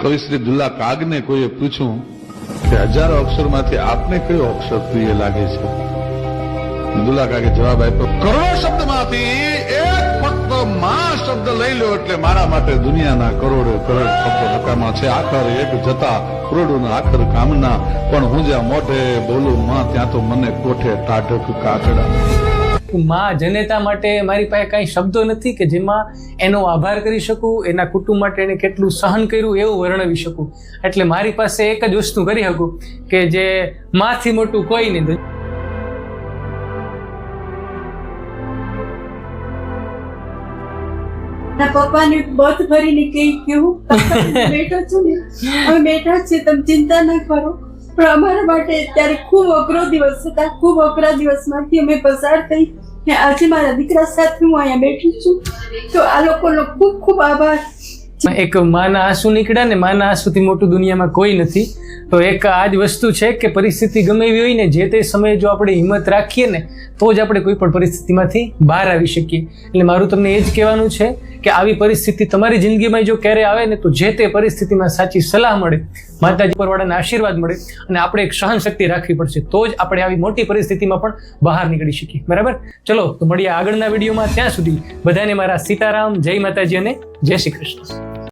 કવિ શ્રી દુલ્લા કાગને કોઈએ પૂછ્યું કે હજારો અક્ષરમાંથી આપને કયો અક્ષર પ્રિય લાગે છે? દુલ્લા કાગે જવાબ આપ્યો, કરોડો શબ્દમાંથી એક ફક્ત માં શબ્દ લઈ લો એટલે મારા માટે દુનિયાના કરોડે કરોડ શબ્દો નકામા છે. આખર એક જતા કરોડોના આખર કામના, પણ હું જ્યાં મોઢે બોલું માં ત્યાં તો મને કોઠે ટાઢક કાકડા. માં જનેતા માટે મારી પાસે કાંઈ શબ્દો નથી કે જેમાં એનો આભાર કરી શકું, એના કુટુંબ માટે એને કેટલું સહન કર્યું એવું વર્ણવી શકું. એટલે મારી પાસે એક જ વસ્તુ કરી શકું કે જે માંથી મોટું કોઈ નહીં. પપ્પાને બધ ભરીને કેવું બેઠો છું ને, અમે બેઠા છે, તમે ચિંતા ના કરો. પણ અમારા માટે ત્યારે ખૂબ અઘરો દિવસ હતા. ખૂબ અઘરા દિવસમાંથી અમે પસાર થઈ ને આજે મારા દીકરા સાથે હું અહીંયા બેઠી છું. તો આ લોકોનો ખૂબ ખૂબ આભાર. એક માના આંસુ નીકળ્યા ને માના આંસુથી મોટું દુનિયામાં કોઈ નથી. તો એક આ જ વસ્તુ છે કે પરિસ્થિતિ ગમે એવી હોય ને, જે તે સમયે જો આપણે હિંમત રાખીએ ને તો જ આપણે કોઈ પણ પરિસ્થિતિમાંથી બહાર આવી શકીએ. એટલે મારું તમને એ જ કહેવાનું છે કે આવી પરિસ્થિતિ તમારી જિંદગીમાં જો ક્યારે આવે ને તો જે તે પરિસ્થિતિમાં સાચી સલાહ મળે, માતાજી પરવાળાના આશીર્વાદ મળે અને આપણે એક સહનશક્તિ રાખવી પડશે. તો જ આપણે આવી મોટી પરિસ્થિતિમાં પણ બહાર નીકળી શકીએ. બરાબર? ચલો તો મળીએ આગળના વિડીયોમાં. ત્યાં સુધી બધાને મારા સીતારામ, જય માતાજી અને જય શ્રી કૃષ્ણ.